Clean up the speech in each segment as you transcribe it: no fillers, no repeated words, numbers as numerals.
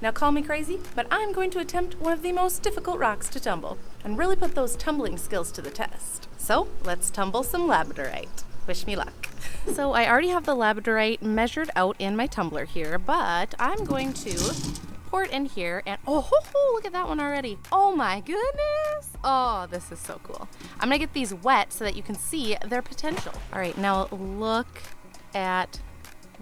Now call me crazy, but I'm going to attempt one of the most difficult rocks to tumble and really put those tumbling skills to the test. So let's tumble some Labradorite. Wish me luck. So I already have the Labradorite measured out in my tumbler here, but I'm going to pour it in here and oh, look at that one already. Oh my goodness. Oh, this is so cool. I'm gonna get these wet so that you can see their potential. All right, now look at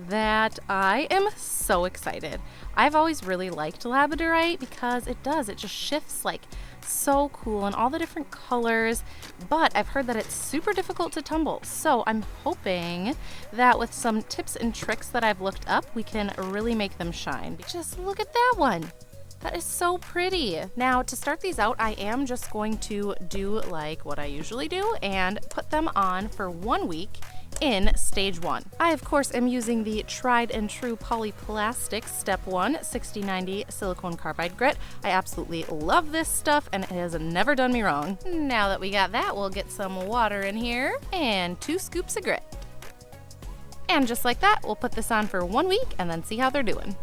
that. I am so excited. I've always really liked Labradorite because it just shifts like so cool and all the different colors, but I've heard that it's super difficult to tumble. So I'm hoping that with some tips and tricks that I've looked up, we can really make them shine. Just look at that one. That is so pretty. Now to start these out, I am just going to do like what I usually do and put them on for 1 week in stage 1. I of course am using the tried and true polyplastic step 1 6090 silicone carbide grit. I absolutely love this stuff and it has never done me wrong. Now that we got that, we'll get some water in here and 2 scoops of grit. And just like that, we'll put this on for 1 week and then see how they're doing.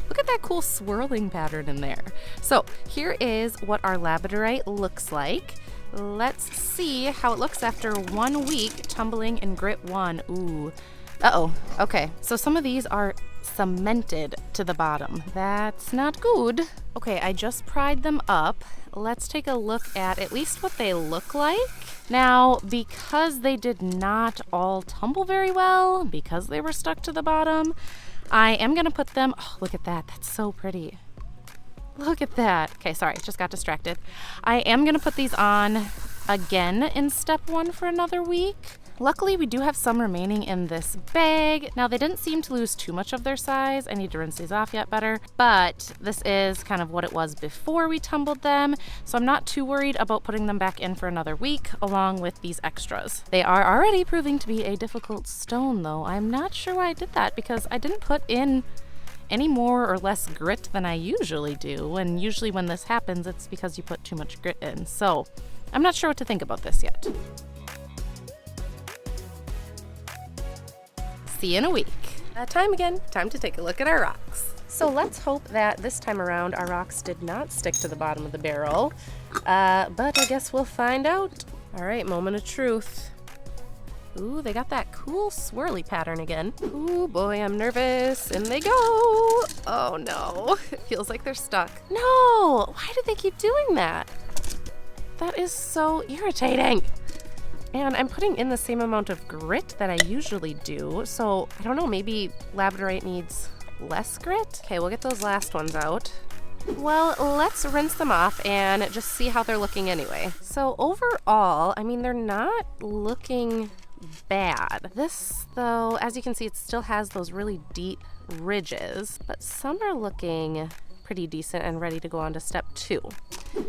Look at that cool swirling pattern in there. So here is what our Labradorite looks like. Let's see how it looks after 1 week tumbling in grit 1. Ooh. Uh-oh. Okay. So some of these are cemented to the bottom. That's not good. Okay, I just pried them up. Let's take a look at least what they look like. Now, because they did not all tumble very well, because they were stuck to the bottom, I am going to put them, oh, look at that. That's so pretty. Look at that. Okay, sorry, just got distracted. I am going to put these on again in step 1 for another week. Luckily, we do have some remaining in this bag. Now, they didn't seem to lose too much of their size. I need to rinse these off yet better, but this is kind of what it was before we tumbled them, so I'm not too worried about putting them back in for another week along with these extras. They are already proving to be a difficult stone, though. I'm not sure why I did that because I didn't put in any more or less grit than I usually do, and usually when this happens, it's because you put too much grit in, so I'm not sure what to think about this yet. See you in a week. Time again. Time to take a look at our rocks. So let's hope that this time around our rocks did not stick to the bottom of the barrel. But I guess we'll find out. All right, moment of truth. Ooh, they got that cool swirly pattern again. Ooh boy, I'm nervous. In they go. Oh no, it feels like they're stuck. No, why do they keep doing that? That is so irritating. And I'm putting in the same amount of grit that I usually do, so I don't know, maybe Labradorite needs less grit? Okay, we'll get those last ones out. Well, let's rinse them off and just see how they're looking anyway. So overall, I mean, they're not looking bad. This, though, as you can see, it still has those really deep ridges, but some are looking pretty decent and ready to go on to step 2.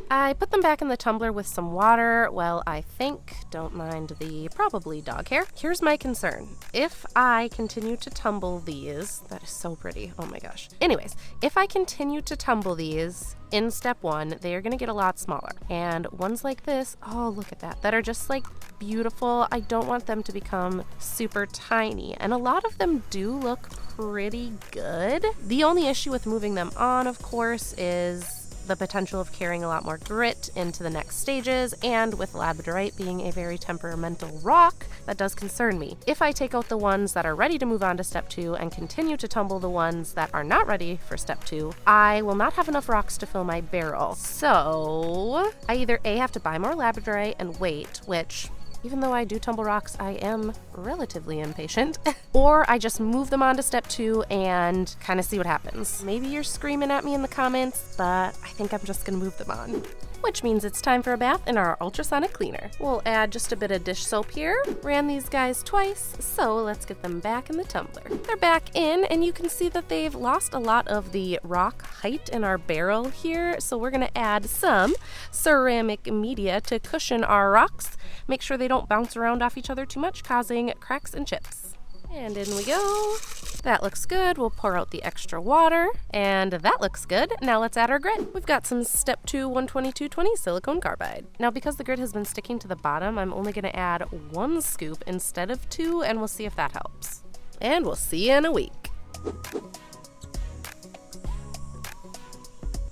I put them back in the tumbler with some water. Well, I think, don't mind the probably dog hair. Here's my concern. If I continue to tumble these, that is so pretty, oh my gosh. Anyways, if I continue to tumble these in step 1, they are gonna get a lot smaller. And ones like this, oh look at that are just like beautiful. I don't want them to become super tiny. And a lot of them do look pretty good. The only issue with moving them on, of course, is the potential of carrying a lot more grit into the next stages, and with Labradorite being a very temperamental rock, that does concern me. If I take out the ones that are ready to move on to step 2 and continue to tumble the ones that are not ready for step 2, I will not have enough rocks to fill my barrel. So I either A, have to buy more Labradorite and wait, which, even though I do tumble rocks, I am relatively impatient. Or I just move them on to step 2 and kind of see what happens. Maybe you're screaming at me in the comments, but I think I'm just gonna move them on. Which means it's time for a bath in our ultrasonic cleaner. We'll add just a bit of dish soap here. Ran these guys twice, so let's get them back in the tumbler. They're back in, and you can see that they've lost a lot of the rock height in our barrel here, so we're gonna add some ceramic media to cushion our rocks. Make sure they don't bounce around off each other too much, causing cracks and chips. And in we go. That looks good. We'll pour out the extra water, and that looks good. Now let's add our grit. We've got some step 2 12220 silicone carbide. Now because the grit has been sticking to the bottom, I'm only gonna add 1 scoop instead of 2, and we'll see if that helps. and we'll see you in a week.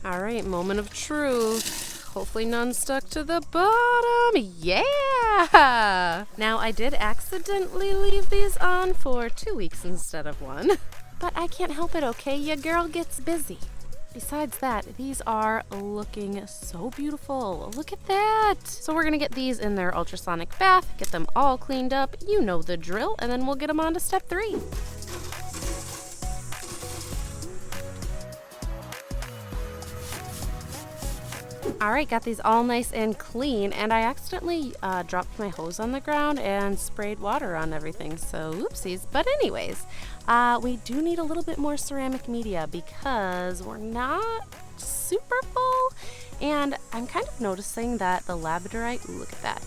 All right, moment of truth. Hopefully none stuck to the bottom. Yeah! Now, I did accidentally leave these on for 2 weeks instead of 1. But I can't help it, okay? Your girl gets busy. Besides that, these are looking so beautiful. Look at that. So we're going to get these in their ultrasonic bath, get them all cleaned up. You know the drill. And then we'll get them on to step 3. All right, got these all nice and clean, and I accidentally dropped my hose on the ground and sprayed water on everything, so oopsies. But anyways, we do need a little bit more ceramic media because we're not super full, and I'm kind of noticing that the Labradorite, look at that,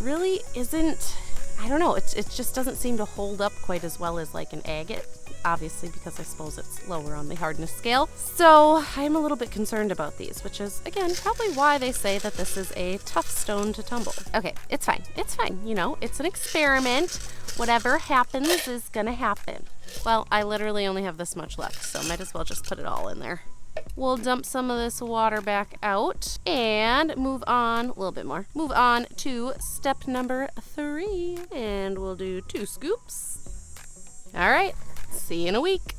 really isn't, I don't know, it just doesn't seem to hold up quite as well as like an agate. Obviously, because I suppose it's lower on the hardness scale. So I'm a little bit concerned about these, which is, again, probably why they say that this is a tough stone to tumble. Okay, it's fine. It's fine. You know, it's an experiment. Whatever happens is gonna happen. Well, I literally only have this much left, so might as well just put it all in there. We'll dump some of this water back out and move on, a little bit more, move on to step number 3. And we'll do 2 scoops. All right. See you in a week.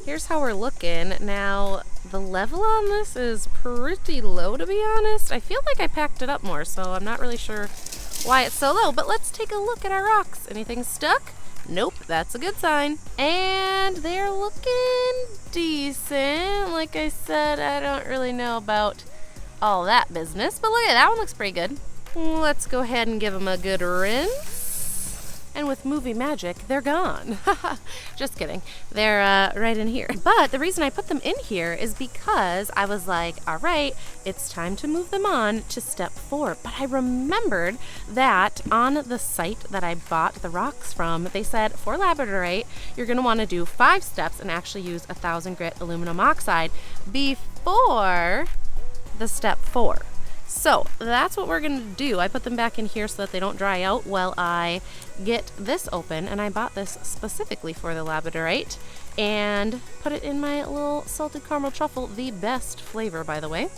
Here's how we're looking. Now, the level on this is pretty low, to be honest. I feel like I packed it up more, so I'm not really sure why it's so low, but let's take a look at our rocks. Anything stuck? Nope, that's a good sign. And they're looking decent. Like I said, I don't really know about all that business, but look at that one, looks pretty good. Let's go ahead and give them a good rinse. And with movie magic, they're gone. Just kidding. They're right in here. But the reason I put them in here is because I was like, all right, it's time to move them on to step 4. But I remembered that on the site that I bought the rocks from, they said for Labradorite, you're going to want to do 5 steps and actually use 1000 grit aluminum oxide before the step 4. So that's what we're going to do. I put them back in here so that they don't dry out while I get this open. And I bought this specifically for the Labradorite and put it in my little salted caramel truffle, the best flavor, by the way,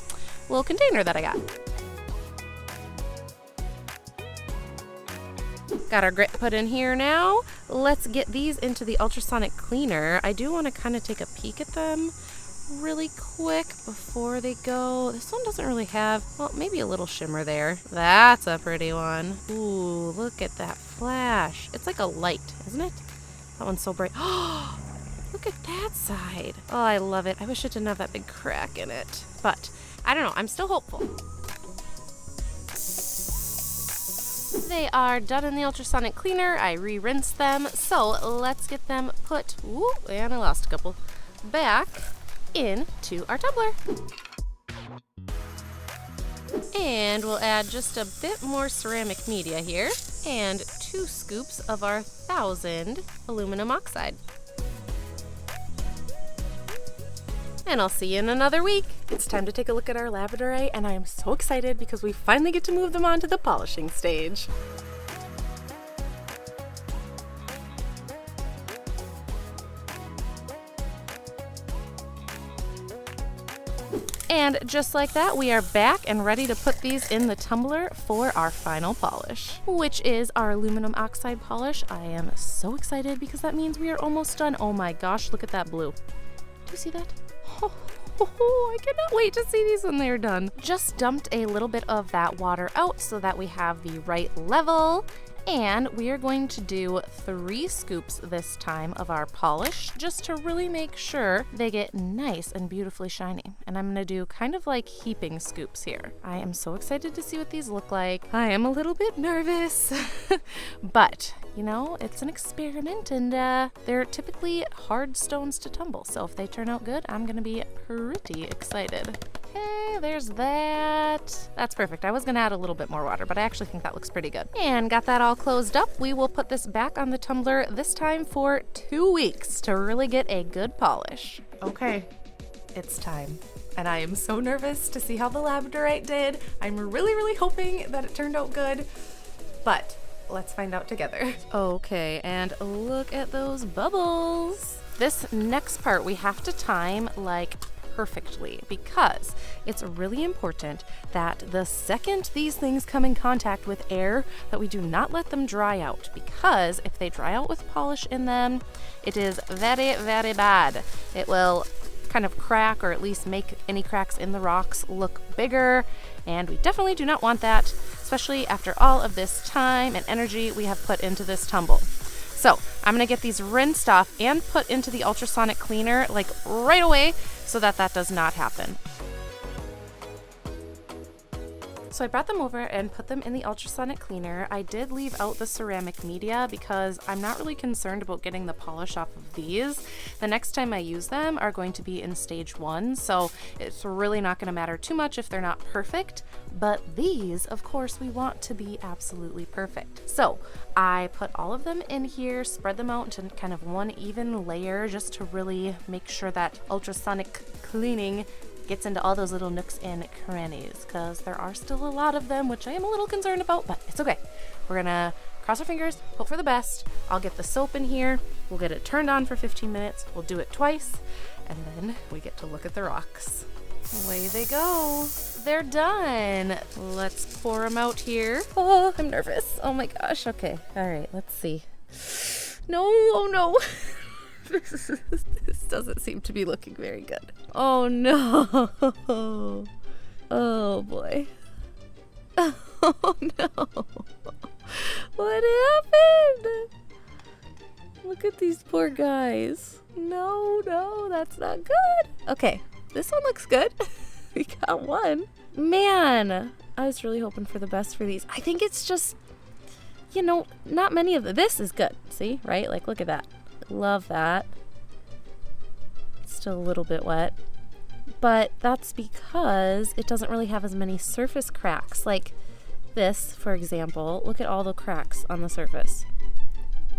little container that I got. Got our grit put in here now. Let's get these into the ultrasonic cleaner. I do want to kind of take a peek at them really quick before they go. This one doesn't really have, well, maybe a little shimmer there. That's a pretty one. Ooh, look at that flash. It's like a light, isn't it? That one's so bright. Oh, look at that side. Oh, I love it. I wish it didn't have that big crack in it. But I don't know. I'm still hopeful. They are done in the ultrasonic cleaner. I re-rinsed them. So let's get them put, ooh, and I lost a couple, back into our tumbler. And we'll add just a bit more ceramic media here and 2 scoops of our 1000 aluminum oxide. And I'll see you in another week. It's time to take a look at our Labradorite, and I am so excited because we finally get to move them on to the polishing stage. And just like that, we are back and ready to put these in the tumbler for our final polish, which is our aluminum oxide polish. I am so excited because that means we are almost done. Oh my gosh, look at that blue. Do you see that? Oh, I cannot wait to see these when they're done. Just dumped a little bit of that water out so that we have the right level. And we are going to do 3 scoops this time of our polish just to really make sure they get nice and beautifully shiny. And I'm going to do kind of like heaping scoops here. I am so excited to see what these look like. I am a little bit nervous, but you know, it's an experiment and they're typically hard stones to tumble. So if they turn out good, I'm going to be pretty excited. Okay, there's that. That's perfect. I was going to add a little bit more water, but I actually think that looks pretty good. And got that all closed up. We will put this back on the tumbler this time for 2 weeks to really get a good polish. Okay, it's time. And I am so nervous to see how the Labradorite did. I'm really, really hoping that it turned out good, but let's find out together. Okay, and look at those bubbles. This next part we have to time like perfectly because it's really important that the second these things come in contact with air that we do not let them dry out, because if they dry out with polish in them, it is very, very bad. It will kind of crack, or at least make any cracks in the rocks look bigger, and we definitely do not want that, especially after all of this time and energy we have put into this tumble. So I'm gonna get these rinsed off and put into the ultrasonic cleaner like right away so that that does not happen. So I brought them over and put them in the ultrasonic cleaner. I did leave out the ceramic media because I'm not really concerned about getting the polish off of these. The next time I use them are going to be in stage 1, so it's really not going to matter too much if they're not perfect. But these, of course, we want to be absolutely perfect. So I put all of them in here, spread them out into kind of one even layer just to really make sure that ultrasonic cleaning gets into all those little nooks and crannies, because there are still a lot of them, which I am a little concerned about, but it's okay. We're gonna cross our fingers, hope for the best. I'll get the soap in here, we'll get it turned on for 15 minutes, we'll do it twice, and then we get to look at the rocks. Away they go. They're done. Let's pour them out here. Oh, I'm nervous. Oh my gosh. Okay. All right, let's see. No, oh no. This doesn't seem to be looking very good. Oh no. Oh boy. Oh no. What happened? Look at these poor guys. No, that's not good. Okay, this one looks good. We got one. Man, I was really hoping for the best for these. I think it's just, you know, not many of them. This is good. See, right? Like, look at that. Love that. Still a little bit wet, but that's because it doesn't really have as many surface cracks. Like this, for example, look at all the cracks on the surface.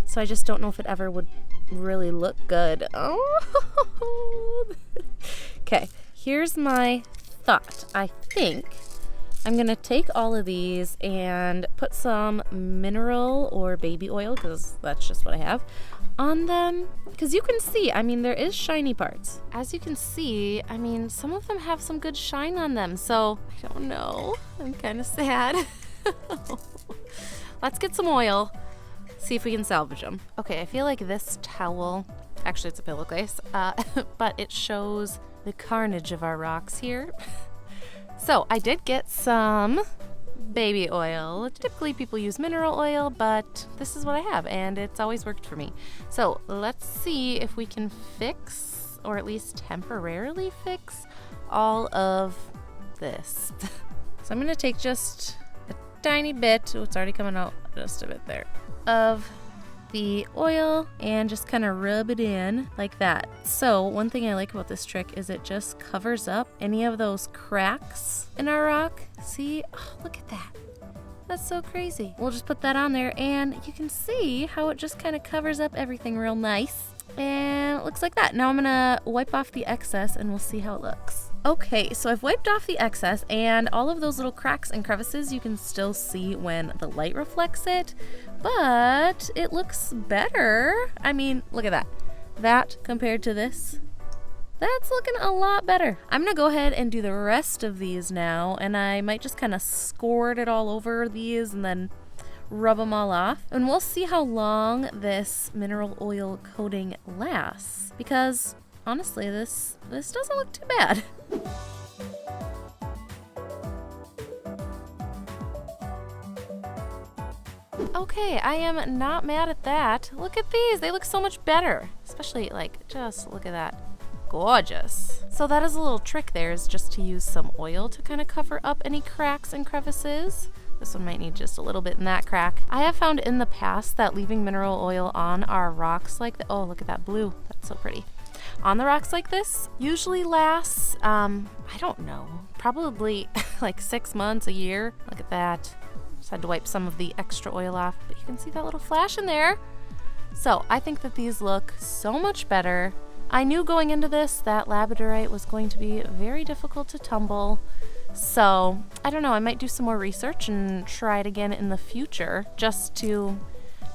So I just don't know if it ever would really look good. Oh. Okay, here's my thought. I think I'm gonna take all of these and put some mineral or baby oil, because that's just what I have, on them, because you can see, I mean, there is shiny parts. As you can see, I mean, some of them have some good shine on them, so I don't know. I'm kind of sad. Let's get some oil, see if we can salvage them. Okay, I feel like this towel, actually it's a pillowcase, but it shows the carnage of our rocks here. So I did get some baby oil. Typically people use mineral oil, but this is what I have and it's always worked for me. So let's see if we can fix, or at least temporarily fix, all of this. So I'm gonna take just a tiny bit, oh, it's already coming out just a bit there, of the oil and just kind of rub it in like that. So one thing I like about this trick is it just covers up any of those cracks in our rock. See? Oh, look at that. That's so crazy. We'll just put that on there and you can see how it just kind of covers up everything real nice. And it looks like that. Now I'm gonna wipe off the excess and we'll see how it looks. Okay, so I've wiped off the excess and all of those little cracks and crevices you can still see when the light reflects it, but it looks better. I mean, look at that. That compared to this, that's looking a lot better. I'm gonna go ahead and do the rest of these now, and I might just kind of squirt it all over these and then rub them all off. And we'll see how long this mineral oil coating lasts, because honestly, this doesn't look too bad. Okay, I am not mad at that. Look at these, they look so much better. Especially, like, just look at that. Gorgeous. So that is a little trick there, is just to use some oil to kind of cover up any cracks and crevices. This one might need just a little bit in that crack. I have found in the past that leaving mineral oil on our rocks like that, oh, look at that blue, that's so pretty. On the rocks like this usually lasts, I don't know, probably like 6 months, a year. Look at that. Just had to wipe some of the extra oil off, but you can see that little flash in there. So I think that these look so much better I knew going into this that Labradorite was going to be very difficult to tumble. So, I don't know, I might do some more research and try it again in the future just to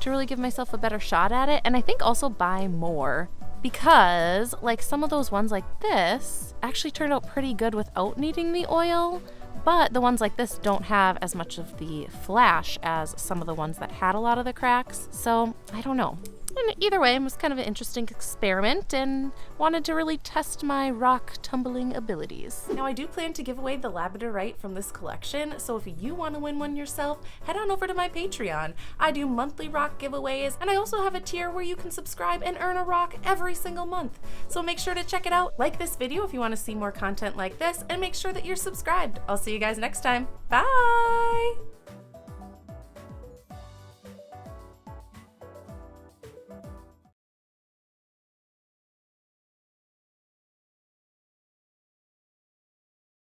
really give myself a better shot at it. And I think also buy more, because like some of those ones like this actually turned out pretty good without needing the oil. But the ones like this don't have as much of the flash as some of the ones that had a lot of the cracks. So, I don't know. And either way, it was kind of an interesting experiment and wanted to really test my rock tumbling abilities. Now, I do plan to give away the Labradorite from this collection, so if you want to win one yourself, head on over to my Patreon. I do monthly rock giveaways, and I also have a tier where you can subscribe and earn a rock every single month. So make sure to check it out. Like this video if you want to see more content like this, and make sure that you're subscribed. I'll see you guys next time. Bye!